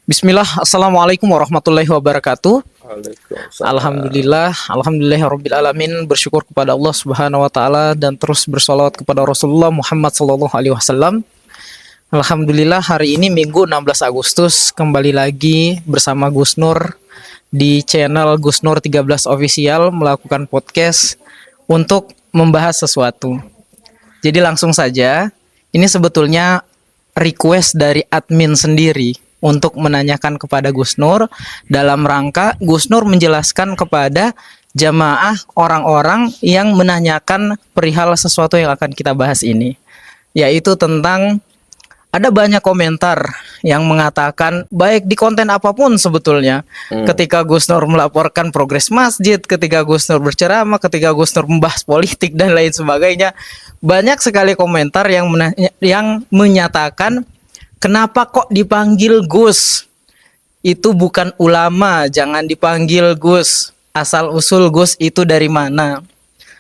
Bismillah, Assalamualaikum warahmatullahi wabarakatuh. Waalaikumsalam. Alhamdulillah, alamin. Bersyukur kepada Allah Subhanahu wa taala dan terus bersolawat kepada Rasulullah Muhammad sallallahu alaihi wasallam. Alhamdulillah, hari ini Minggu 16 Agustus kembali lagi bersama Gus Nur di channel Gus Nur 13 Official melakukan podcast untuk membahas sesuatu. Jadi langsung saja, ini sebetulnya request dari admin sendiri untuk menanyakan kepada Gus Nur dalam rangka Gus Nur menjelaskan kepada jamaah orang-orang yang menanyakan perihal sesuatu yang akan kita bahas ini, yaitu tentang ada banyak komentar yang mengatakan baik di konten apapun sebetulnya ketika Gus Nur melaporkan progres masjid, ketika Gus Nur berceramah, ketika Gus Nur membahas politik dan lain sebagainya, banyak sekali komentar yang menyatakan kenapa kok dipanggil Gus? Itu bukan ulama, jangan dipanggil Gus. Asal usul Gus itu dari mana?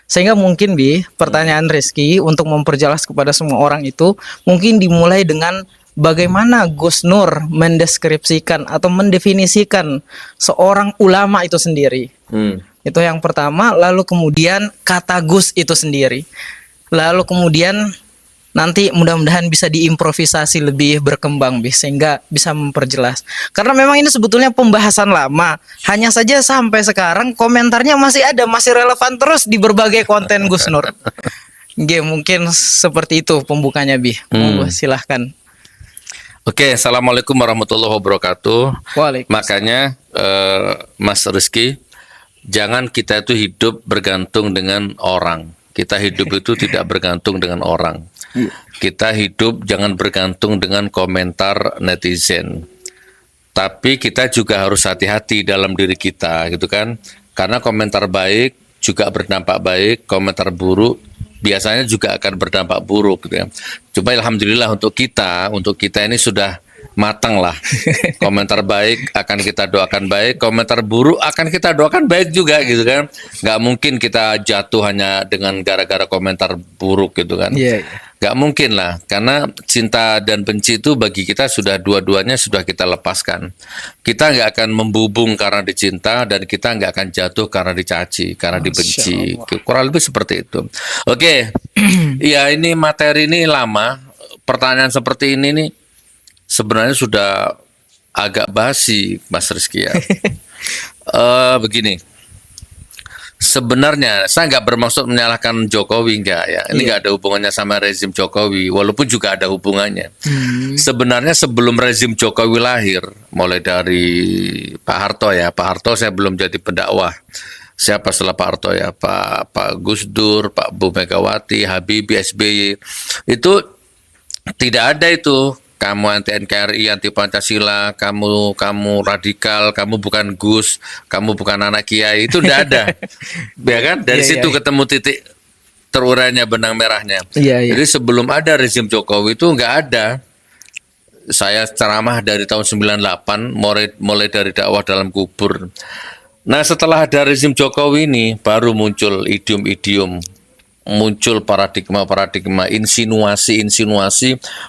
Sehingga mungkin pertanyaan Rizky untuk memperjelas kepada semua orang itu mungkin dimulai dengan bagaimana Gus Nur mendeskripsikan atau mendefinisikan seorang ulama itu sendiri. Itu yang pertama, lalu kemudian kata Gus itu sendiri. Lalu kemudian nanti mudah-mudahan bisa diimprovisasi lebih berkembang sehingga bisa memperjelas. Karena memang ini sebetulnya pembahasan lama. Hanya saja sampai sekarang komentarnya masih ada, masih relevan terus di berbagai konten Gus Nur. Mungkin seperti itu pembukanya Monggo silahkan. Oke, assalamualaikum warahmatullahi wabarakatuh. Waalaikumsalam. Makanya Mas Rizky, jangan kita itu hidup bergantung dengan orang. Kita hidup itu tidak bergantung dengan orang. Kita hidup jangan bergantung dengan komentar netizen. Tapi kita juga harus hati-hati dalam diri kita, gitu kan? Karena komentar baik juga berdampak baik, komentar buruk biasanya juga akan berdampak buruk, gitu ya. Coba alhamdulillah untuk kita ini sudah matang lah. Komentar baik akan kita doakan baik, komentar buruk akan kita doakan baik juga, gitu kan. Nggak mungkin kita jatuh hanya dengan gara-gara komentar buruk, gitu kan. Nggak mungkin lah, karena cinta dan benci itu bagi kita sudah dua-duanya sudah kita lepaskan. Kita nggak akan membubung karena dicinta, dan kita nggak akan jatuh karena dicaci, karena dibenci. Kurang lebih seperti itu. Oke, ya ini materi ini lama. Pertanyaan seperti ini nih sebenarnya sudah agak basi, Mas Rizky ya. Begini, sebenarnya saya nggak bermaksud menyalahkan Jokowi, enggak ya. Ini nggak ada hubungannya sama rezim Jokowi, walaupun juga ada hubungannya. Sebenarnya sebelum rezim Jokowi lahir, mulai dari Pak Harto ya, Pak Harto saya belum jadi pendakwah. Siapa setelah Pak Harto ya, Pak Gus Dur, Pak Bu Megawati, Habibie, SBY, itu tidak ada itu. Kamu anti NKRI, anti Pancasila, kamu radikal, kamu bukan Gus, kamu bukan anak Kiai, itu tidak ada. Ya kan? Dari situ ketemu titik terurainya benang merahnya. Jadi sebelum ada rezim Jokowi itu nggak ada. Saya ceramah dari tahun 98, mulai dari dakwah dalam kubur. Nah, setelah ada rezim Jokowi ini, baru muncul idiom-idiom, muncul paradigma-paradigma, insinuasi,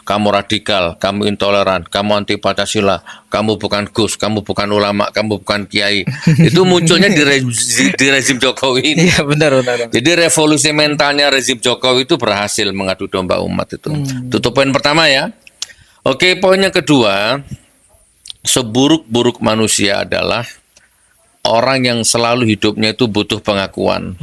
kamu radikal, kamu intoleran, kamu anti Pancasila, kamu bukan Gus, kamu bukan ulama, kamu bukan kiai. Itu munculnya di rezim Jokowi ini. Iya, benar. Jadi revolusi mentalnya rezim Jokowi itu berhasil mengadu domba umat itu. Itu poin pertama ya. Oke, poin yang kedua, seburuk-buruk manusia adalah orang yang selalu hidupnya itu butuh pengakuan.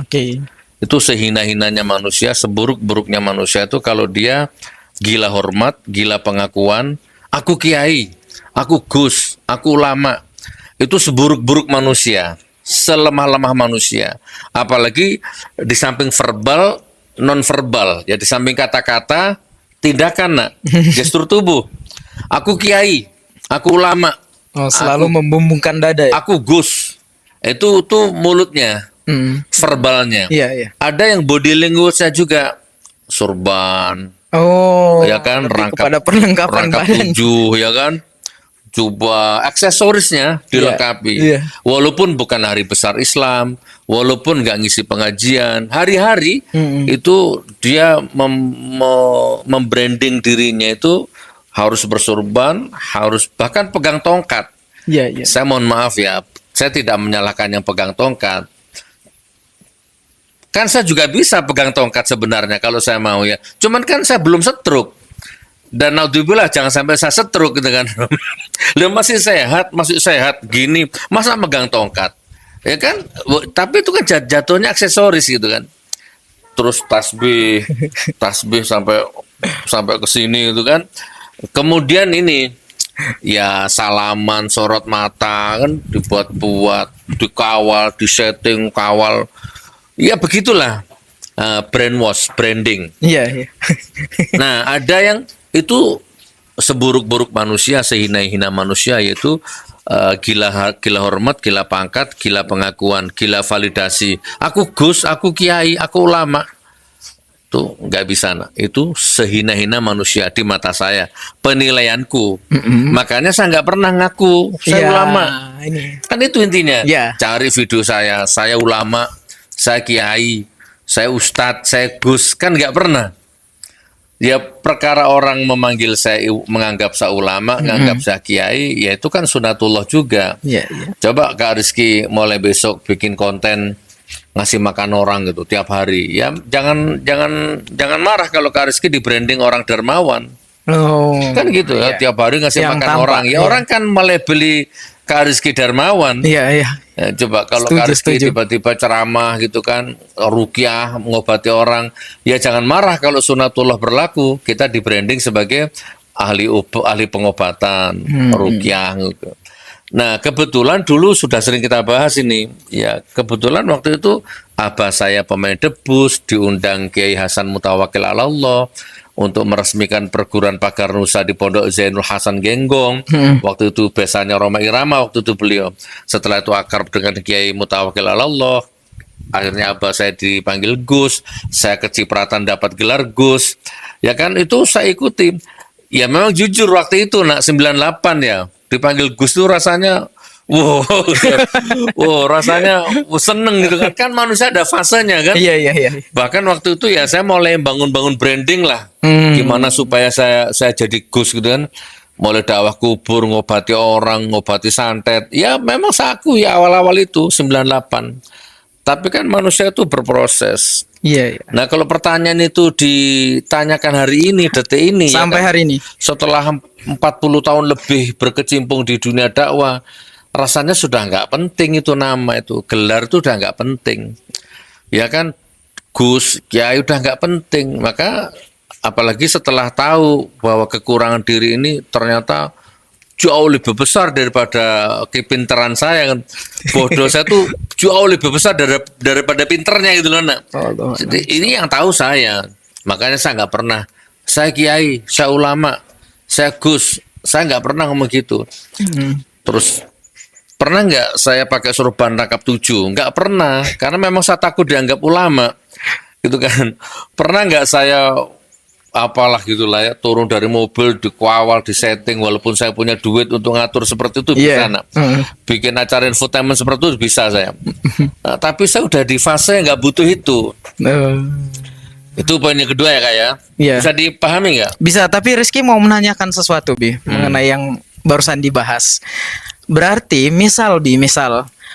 Itu sehina-hinanya manusia, seburuk-buruknya manusia itu kalau dia gila hormat, gila pengakuan, aku kiai, aku Gus, aku ulama. Itu seburuk-buruk manusia, selemah-lemah manusia. Apalagi di samping verbal, non-verbal, ya di samping kata-kata, tindakan, gestur tubuh. Aku kiai, aku ulama. Selalu membumbungkan dada ya? Aku Gus. Itu mulutnya. Verbalnya. Ada yang body language-nya juga sorban. Ya kan, rangkap tujuh, ya kan. Coba aksesorisnya dilengkapi. Walaupun bukan hari besar Islam, walaupun nggak ngisi pengajian, hari-hari itu dia membranding dirinya itu harus bersorban, harus bahkan pegang tongkat. Iya, iya. Saya mohon maaf ya, saya tidak menyalahkan yang pegang tongkat. Kan saya juga bisa pegang tongkat sebenarnya kalau saya mau ya. Cuman kan saya belum setruk. Dan naudzubillah jangan sampai saya setruk gitu kan. Lu masih sehat gini, masa megang tongkat? Ya kan? Tapi itu kan jatuhnya aksesoris gitu kan. Terus tasbih sampai ke sini gitu kan. Kemudian ini ya salaman, sorot mata kan dibuat-buat, dikawal, disetting, kawal. Ya begitulah branding. Iya, iya. Nah, ada yang itu seburuk-buruk manusia, sehina-hina manusia, yaitu gila hormat, gila pangkat, gila pengakuan, gila validasi. Aku Gus, aku Kiai, aku ulama. Itu nggak bisa, nak. Itu sehina-hina manusia di mata saya. Penilaianku. Makanya saya nggak pernah ngaku saya Iya, ulama. ini. Kan itu intinya. Iya. Cari video saya ulama, saya kiai, saya ustadz, saya gus, kan nggak pernah. Ya perkara orang memanggil saya, menganggap saya ulama, menganggap saya kiai, ya itu kan sunatullah juga. Iya, iya. Coba Kak Rizky mulai besok bikin konten ngasih makan orang gitu tiap hari. Ya jangan marah kalau Kak Rizky di branding orang dermawan. Oh. Kan gitu ya, Iya. tiap hari ngasih Yang makan tampak, orang. Ya iya. orang kan melebeli Kak Rizky dermawan. Iya, iya. Ya, coba kalau Setuju, Kak Rizky setuju. tiba-tiba ceramah gitu kan, ruqyah, mengobati orang, ya jangan marah kalau sunatullah berlaku. Kita di branding sebagai ahli pengobatan, ruqyah gitu. Nah, kebetulan dulu sudah sering kita bahas ini. Ya, kebetulan waktu itu abah saya pemain debus, diundang Kiai Hasan Mutawakil Allah untuk meresmikan perguruan pagar Nusa di Pondok Zainul Hasan Genggong. Waktu itu besannya Roma Irama, waktu itu beliau. Setelah itu akrab dengan Kiai Mutawakil Allah. Akhirnya abah saya dipanggil Gus, saya kecipratan dapat gelar Gus. Ya kan, itu saya ikuti. Ya memang jujur waktu itu nak 98 ya, dipanggil Gus itu rasanya wow, rasanya seneng gitu kan. Kan manusia ada fasenya kan. Iya, iya, iya. Bahkan waktu itu ya saya mulai bangun-bangun branding lah. Gimana supaya saya jadi Gus gitu kan. Mulai dakwah kubur, ngobati orang, ngobati santet. Ya memang saku ya awal-awal itu 98. Tapi kan manusia itu berproses. Iya, iya. Nah kalau pertanyaan itu ditanyakan hari ini, detik ini, Sampai ya kan, hari ini. setelah 40 tahun lebih berkecimpung di dunia dakwah, rasanya sudah nggak penting itu nama itu, gelar itu udah nggak penting, ya kan, Gus, Kiai udah nggak penting. Maka apalagi setelah tahu bahwa kekurangan diri ini ternyata jauh lebih besar daripada kepintaran saya kan. Bodoh saya tuh jauh lebih besar daripada pinternya gitu loh nak. Jadi ini yang tahu saya. Makanya saya nggak pernah saya kiai, saya ulama, saya Gus, saya nggak pernah ngomong gitu. Terus pernah nggak saya pakai sorban rangkap 7? Nggak pernah, karena memang saya takut dianggap ulama gitu kan. Pernah nggak saya apalah gitulah ya, turun dari mobil, dikawal, disetting, walaupun saya punya duit untuk ngatur seperti itu bisa, nak. Bikin acara infotainment seperti itu bisa saya. Nah, tapi saya udah di fase yang nggak butuh itu. Itu poin yang kedua ya kak ya. Iya. Bisa dipahami nggak? Bisa, tapi Rizky mau menanyakan sesuatu Bi mengenai yang barusan dibahas. Berarti misal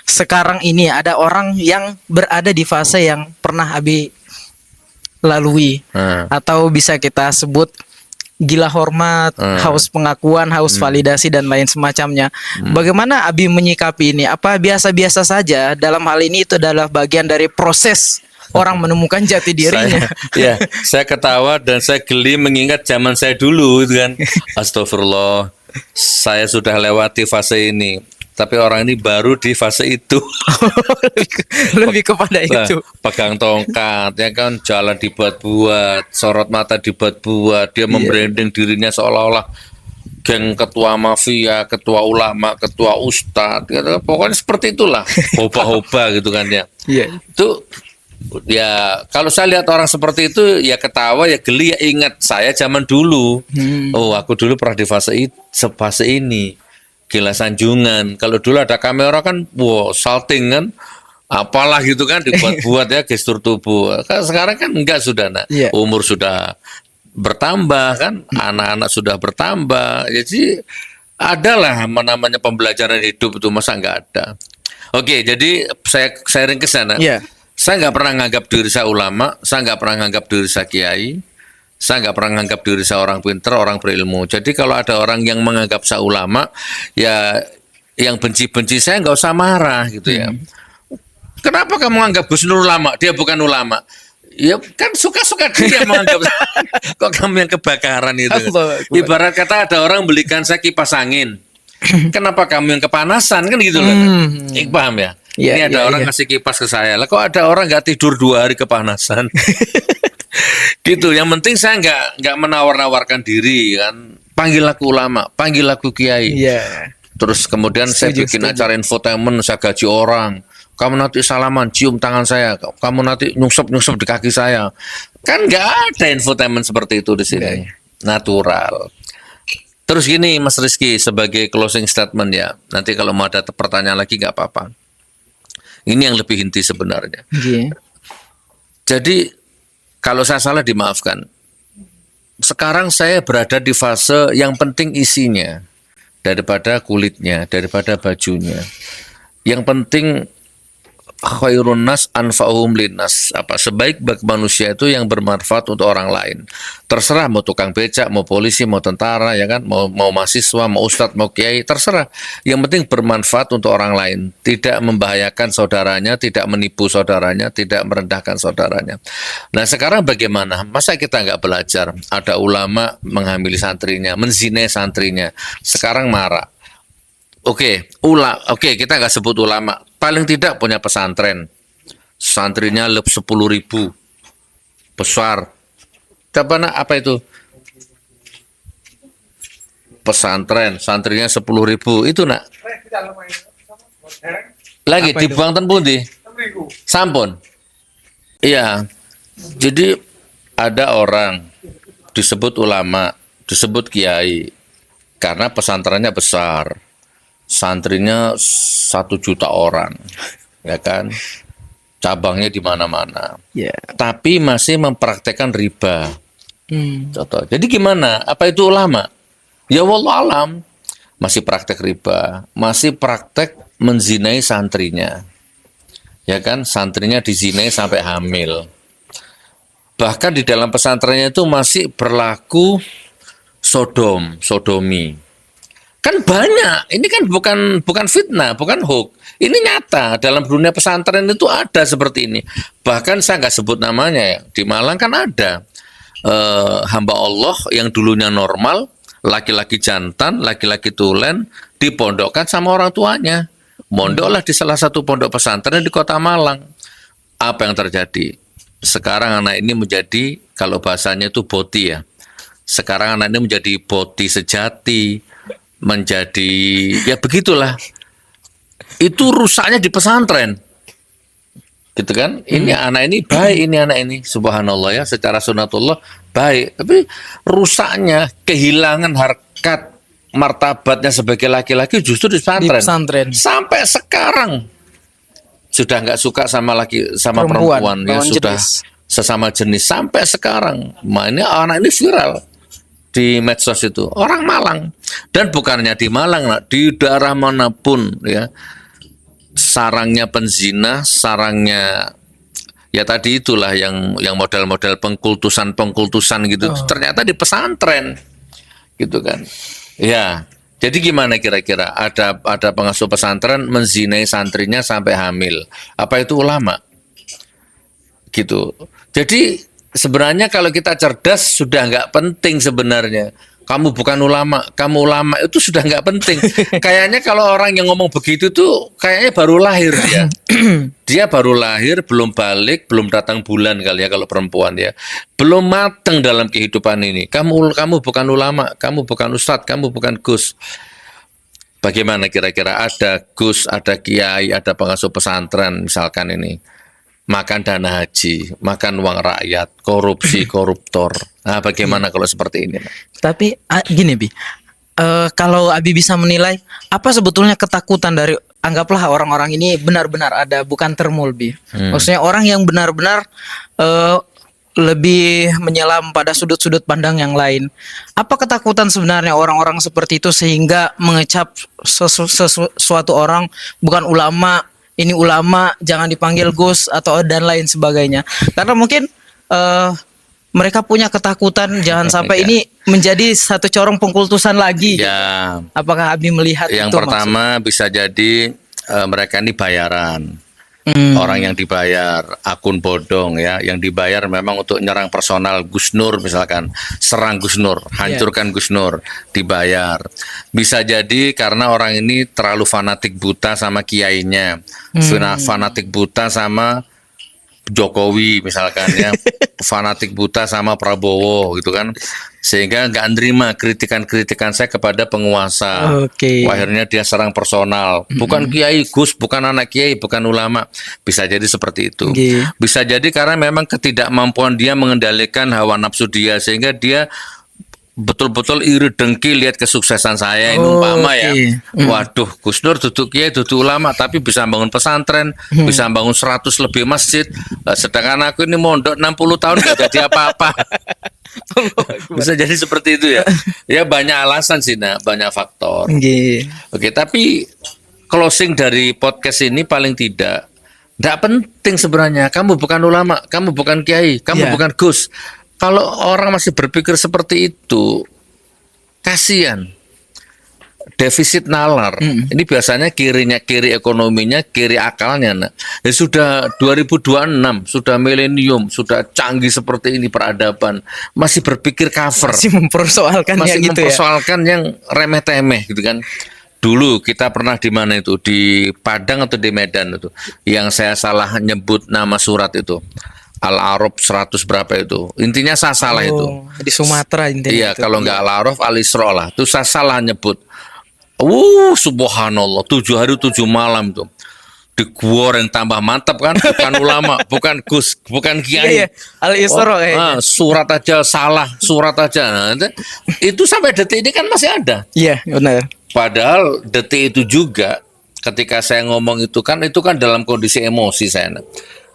sekarang ini ada orang yang berada di fase yang pernah Abi lalui, atau bisa kita sebut gila hormat, haus pengakuan, haus validasi dan lain semacamnya. Bagaimana Abi menyikapi ini? Apa biasa-biasa saja? Dalam hal ini itu adalah bagian dari proses orang menemukan jati dirinya. Saya ketawa dan saya geli mengingat zaman saya dulu gitu kan. Astagfirullah, saya sudah lewati fase ini. Tapi orang ini baru di fase itu. lebih kepada itu. Pegang tongkat, ya kan, jalan dibuat-buat, sorot mata dibuat-buat, dia membranding dirinya seolah-olah geng ketua mafia, ketua ulama, ketua ustadz, gitu. Pokoknya seperti itulah, hoba-hoba gitu kan ya. Itu ya kalau saya lihat orang seperti itu ya ketawa ya geli, ya ingat saya zaman dulu. Oh, aku dulu pernah di fase ini. Gila sanjungan. Kalau dulu ada kamera kan, wow, salting kan, apalah gitu kan, dibuat-buat ya gestur tubuh. Sekarang kan enggak, sudah nak. Umur sudah bertambah kan, anak-anak sudah bertambah, jadi adalah namanya pembelajaran hidup itu, masa nggak ada. Oke, jadi saya sharing ke sana. Iya. Saya nggak pernah nganggap diri saya ulama, saya nggak pernah nganggap diri saya kiai, saya nggak pernah nganggap diri saya orang pinter, orang berilmu. Jadi kalau ada orang yang menganggap saya ulama, ya yang benci-benci saya nggak usah marah gitu ya. Kenapa kamu anggap Gus Nur ulama? Dia bukan ulama. Ya kan suka-suka dia menganggap. Kok kamu yang kebakaran itu? Allah Akbar. Ibarat kata ada orang belikan saya kipas angin. Kenapa kamu yang kepanasan kan gitu loh? Paham ya? Iya, Ini ada iya, orang iya. ngasih kipas ke saya. Lah kok ada orang nggak tidur 2 hari kepanasan? Gitu. Yang penting saya nggak menawar-nawarkan diri kan. Panggil aku ulama, panggil aku kiai. Iya. Terus kemudian saya Setuju, bikin setuju. acara infotainment, saya gaji orang. Kamu nanti salaman, cium tangan saya. Kamu nanti nyusup-nyusup di kaki saya. Kan nggak ada infotainment seperti itu di sini. Natural. Terus gini Mas Rizky, sebagai closing statement ya. Nanti kalau mau ada pertanyaan lagi nggak apa-apa. Ini yang lebih inti sebenarnya. Iya. Jadi kalau saya salah dimaafkan. Sekarang saya berada di fase yang penting isinya daripada kulitnya, daripada bajunya. Yang penting khairun nas anfa'uhum linnas. Apa sebaik-baik manusia itu yang bermanfaat untuk orang lain. Terserah mau tukang becak, mau polisi, mau tentara, ya kan, mau mahasiswa, mau ustadz, mau kiai, terserah. Yang penting bermanfaat untuk orang lain, tidak membahayakan saudaranya, tidak menipu saudaranya, tidak merendahkan saudaranya. Nah sekarang bagaimana? Masa kita nggak belajar? Ada ulama menghamili santrinya, menzinai santrinya. Sekarang marah. Oke, kita nggak sebut ulama. Paling tidak punya pesantren. Santrinya lebih 10.000. Besar. Coba nak, apa itu? Pesantren, santrinya 10.000. Itu nak. Lagi Apa di itu? Bangten Pundi. Sampun. Iya. Jadi ada orang disebut ulama, disebut kiai karena pesantrennya besar. Santrinya 1 juta orang, ya kan? Cabangnya di mana-mana. Iya. Tapi masih mempraktekkan riba. Hmm. Contoh. Jadi gimana? Apa itu ulama? Ya wallahualam. Masih praktek riba, masih praktek menzinai santrinya. Ya kan? Santrinya dizinai sampai hamil. Bahkan di dalam pesantrennya itu masih berlaku sodomi. Kan banyak, ini kan bukan fitnah, bukan hoax. Ini nyata, dalam dunia pesantren itu ada seperti ini. Bahkan saya nggak sebut namanya ya, di Malang kan ada hamba Allah yang dulunya normal, laki-laki jantan, laki-laki tulen, dipondokkan sama orang tuanya. Mondoklah di salah satu pondok pesantren di kota Malang. Apa yang terjadi? Sekarang anak ini menjadi, kalau bahasanya itu boti ya. Sekarang anak ini menjadi boti sejati, menjadi ya begitulah. Itu rusaknya di pesantren, gitu kan? Ini anak ini baik, ini anak ini subhanallah ya, secara sunatullah baik, tapi rusaknya, kehilangan harkat martabatnya sebagai laki-laki justru di Di pesantren. pesantren. Sampai sekarang sudah nggak suka sama perempuan ya, lawan sudah jenis. sesama jenis sampai sekarang. Ini anak ini viral di medsos itu, orang Malang, dan bukannya di Malang, di daerah manapun ya, sarangnya penzina, sarangnya ya tadi itulah yang model-model pengkultusan gitu, ternyata di pesantren, gitu kan? Ya, jadi gimana kira-kira? Ada pengasuh pesantren menzinai santrinya sampai hamil, apa itu ulama? Gitu. Jadi sebenarnya kalau kita cerdas sudah nggak penting sebenarnya. Kamu bukan ulama, kamu ulama itu sudah nggak penting. Kayaknya kalau orang yang ngomong begitu tuh kayaknya baru lahir dia. Dia baru lahir, belum balik, belum datang bulan kali ya kalau perempuan ya. Belum matang dalam kehidupan ini. Kamu bukan ulama, kamu bukan ustadz, kamu bukan gus. Bagaimana kira-kira ada gus, ada kiai, ada pengasuh pesantren misalkan ini. Makan dana haji, makan uang rakyat, korupsi, koruptor. Nah, bagaimana kalau seperti ini? Tapi gini Bi, kalau Abi bisa menilai apa sebetulnya ketakutan dari, anggaplah orang-orang ini benar-benar ada, bukan termul Bi. Maksudnya orang yang benar-benar lebih menyelam pada sudut-sudut pandang yang lain. Apa ketakutan sebenarnya orang-orang seperti itu sehingga mengecap sesuatu orang bukan ulama, ini ulama, jangan dipanggil Gus atau dan lain sebagainya. Karena mungkin mereka punya ketakutan jangan sampai Ya. ini menjadi satu corong pengkultusan lagi. Ya, Apakah Abdi melihat yang itu pertama bisa jadi mereka ini bayaran. Orang yang dibayar akun bodong ya, yang dibayar memang untuk nyerang personal Gus Nur misalkan, serang Gus Nur, hancurkan Gus Nur, dibayar. Bisa jadi karena orang ini terlalu fanatik buta sama kiainya, fanatik buta sama Jokowi misalkan ya, fanatik buta sama Prabowo gitu kan, sehingga nggak nerima kritikan-kritikan saya kepada penguasa. Oke. Akhirnya dia serang personal, bukan kiai Gus, bukan anak kiai, bukan ulama. Bisa jadi seperti itu. Oke. Bisa jadi karena memang ketidakmampuan dia mengendalikan hawa nafsu dia, sehingga dia betul-betul iri dengki lihat kesuksesan saya ini umpama ya. Waduh, Gus Nur duduk kiai, duduk ulama, tapi bisa bangun pesantren, bisa bangun 100 lebih masjid. Sedangkan aku ini mondok 60 tahun gak jadi apa-apa. Bisa jadi seperti itu ya. Ya banyak alasan sih, nah, banyak faktor. Oke. Oke, tapi closing dari podcast ini paling tidak penting sebenarnya. Kamu bukan ulama, kamu bukan kiai, kamu Iya. bukan Gus. Kalau orang masih berpikir seperti itu, kasihan. Defisit nalar. Ini biasanya kiri ekonominya, kiri akalnya. Nah. Ya sudah 2026, sudah milenium, sudah canggih seperti ini peradaban, masih berpikir cover. Masih mempersoalkan Masih yang gitu ya. mempersoalkan yang remeh-temeh gitu kan. Dulu kita pernah di mana itu, di Padang atau di Medan itu, yang saya salah nyebut nama surat itu, Al-Araf 100 berapa itu, intinya saya salah itu. Di Sumatera intinya. Iya, itu. kalau nggak Al-Araf, Al-Isra lah, itu saya salah nyebut. Subhanallah, 7 hari 7 malam tuh. Digoreng tambah mantap kan, bukan ulama, bukan Gus, bukan kiai. Iya, Al-Isra kayaknya. Surat aja salah, surat aja. Nah, itu sampai detik ini kan masih ada. Iya, benar. Padahal detik itu juga ketika saya ngomong itu kan dalam kondisi emosi saya.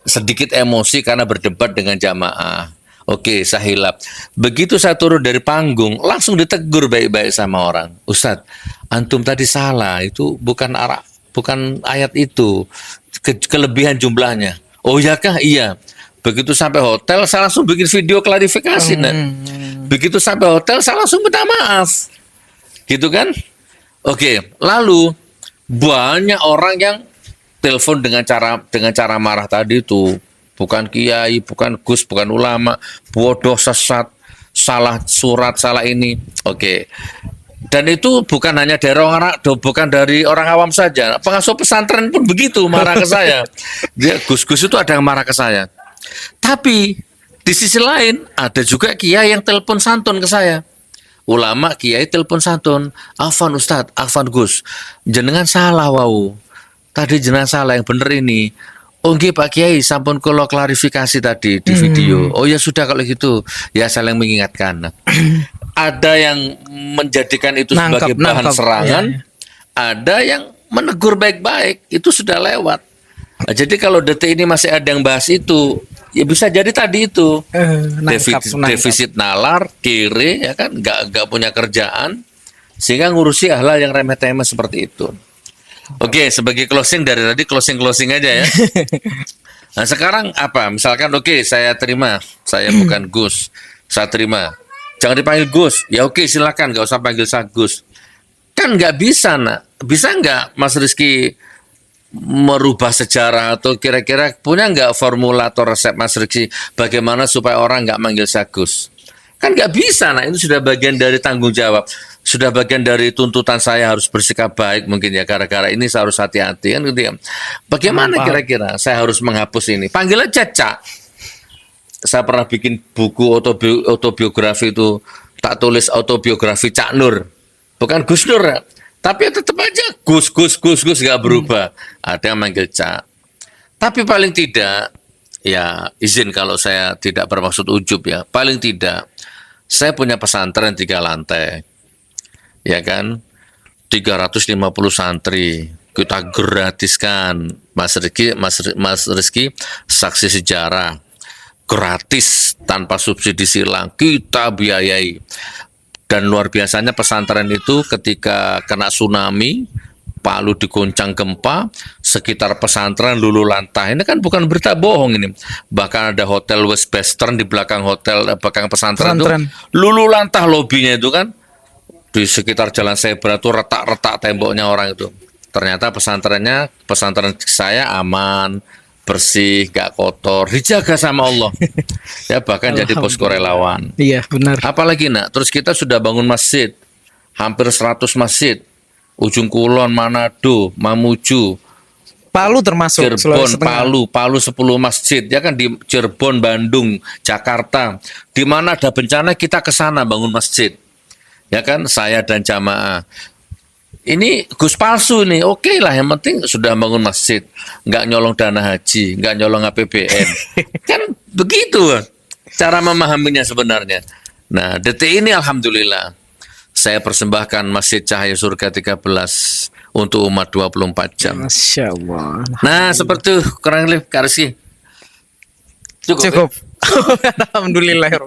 Sedikit emosi karena berdebat dengan jamaah. Oke, saya hilap. Begitu saya turun dari panggung, langsung ditegur baik-baik sama orang. Ustadz, antum tadi salah, itu bukan ayat itu. Kelebihan jumlahnya. Oh iya kah? Iya. Begitu sampai hotel, saya langsung bikin video klarifikasi. Begitu sampai hotel, saya langsung minta maaf. Gitu kan? Oke, lalu banyak orang yang telepon dengan cara marah tadi itu, bukan kiai, bukan Gus, bukan ulama, bodoh, sesat, salah surat, salah ini. Oke. Dan itu bukan hanya dari bukan dari orang awam saja. Pengasuh pesantren pun begitu marah ke saya. Dia Gus-Gus itu ada yang marah ke saya. Tapi di sisi lain ada juga kiai yang telepon santun ke saya. Ulama kiai telepon santun, "Afan Ustadz, afan Gus, jenengan salah wau. Tadi jenengan salah, yang bener ini." "Oh nggih Pak Kiai, sampun kula klarifikasi tadi di video." "Oh ya sudah kalau gitu." Ya saling mengingatkan. Ada yang menjadikan itu sebagai bahan serangan, ya. Ada yang menegur baik-baik, itu sudah lewat. Nah, jadi kalau detik ini masih ada yang bahas itu, ya bisa jadi tadi itu defisit nalar, kiri, ya kan, nggak punya kerjaan, sehingga ngurusi hal-hal yang remeh-temeh seperti itu. Oke, sebagai closing dari tadi closing aja ya. Nah sekarang apa? Misalkan saya terima, saya bukan Gus, saya terima. Jangan dipanggil Gus, ya oke silakan, nggak usah panggil saya Gus. Kan nggak bisa, nak. Bisa nggak Mas Rizky merubah sejarah, atau kira-kira punya nggak formula atau resep Mas Rizky bagaimana supaya orang nggak manggil saya Gus? Kan nggak bisa, nah itu sudah bagian dari tanggung jawab, sudah bagian dari tuntutan saya harus bersikap baik mungkin ya, gara-gara ini saya harus hati-hati kan gitu ya. Bagaimana kira-kira saya harus menghapus ini? Panggil aja Cak. Saya pernah bikin buku autobiografi itu, tak tulis autobiografi Cak Nur, bukan Gus Nur ya. Tapi tetap aja Gus gak berubah. Ada yang manggil Cak. Tapi paling tidak, ya izin kalau saya tidak bermaksud ujub ya, paling tidak saya punya pesantren 3 lantai, ya kan, 350 santri, kita gratiskan Mas Rizky saksi sejarah. gratis tanpa subsidi silang kita biayai. Dan luar biasanya pesantren itu ketika kena tsunami, Palu diguncang gempa, sekitar pesantren luluh lantah. Ini kan bukan berita bohong ini. Bahkan ada hotel Westbestern di belakang belakang pesantren itu luluh lantah lobinya itu kan. Di sekitar Jalan Zebra itu retak-retak temboknya orang itu. Ternyata pesantren saya aman, bersih, gak kotor, dijaga sama Allah. Ya bahkan jadi posko relawan. Iya, benar. Apalagi nak, terus kita sudah bangun masjid, hampir 100 masjid, Ujung Kulon, Manado, Mamuju, Palu termasuk Cirebon, Sulawesi Tengah. Palu 10 masjid, ya kan di Cirebon, Bandung, Jakarta, di mana ada bencana kita ke sana bangun masjid, ya kan saya dan jamaah. Ini Gus palsu nih, oke lah, yang penting sudah bangun masjid, nggak nyolong dana haji, nggak nyolong APBN, kan begitu cara memahaminya sebenarnya. Nah, detik ini alhamdulillah saya persembahkan Masjid Cahaya Surga 13 untuk umat 24 jam. Masya Allah. Nah, seperti itu kurang lebih Karsi. Cukup. Alhamdulillah.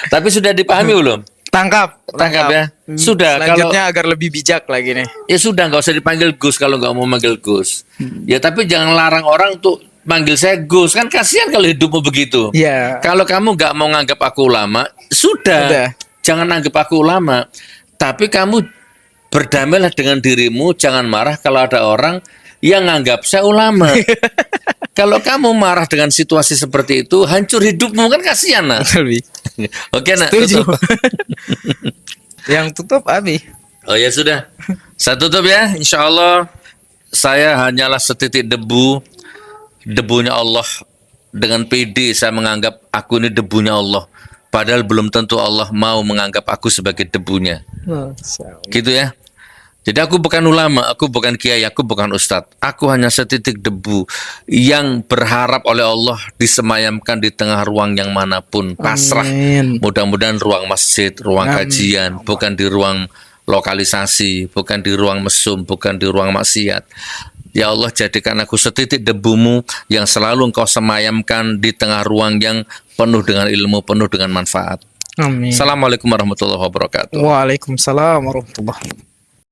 Tapi sudah dipahami belum? Tangkap Ya. Sudah. Selanjutnya agar lebih bijak lagi nih. Ya sudah, nggak usah dipanggil Gus kalau nggak mau manggil Gus. Ya tapi jangan larang orang untuk manggil saya Gus, kan kasihan kalau hidupmu begitu. Ya. Kalau kamu nggak mau nganggap aku ulama, sudah. Jangan anggap aku ulama. Tapi kamu berdamailah dengan dirimu, jangan marah kalau ada orang yang nganggap saya ulama. Kalau kamu marah dengan situasi seperti itu, hancur hidupmu, kan kasihan nak. Oke nak, Setuju. tutup. Yang tutup Abi. Oh ya sudah, saya tutup ya. Insya Allah saya hanyalah setitik debunya Allah. Dengan PD saya menganggap aku ini debunya Allah. Padahal belum tentu Allah mau menganggap aku sebagai debunya. Gitu ya. Jadi aku bukan ulama, aku bukan kiai, aku bukan ustadz. Aku hanya setitik debu yang berharap oleh Allah disemayamkan di tengah ruang yang manapun. Pasrah. Mudah-mudahan ruang masjid, ruang kajian, bukan di ruang lokalisasi, bukan di ruang mesum, bukan di ruang maksiat. Ya Allah, jadikan aku setitik debumu yang selalu Engkau semayamkan di tengah ruang yang penuh dengan ilmu, penuh dengan manfaat. Amin. Assalamualaikum warahmatullahi wabarakatuh. Waalaikumsalam warahmatullahi wabarakatuh.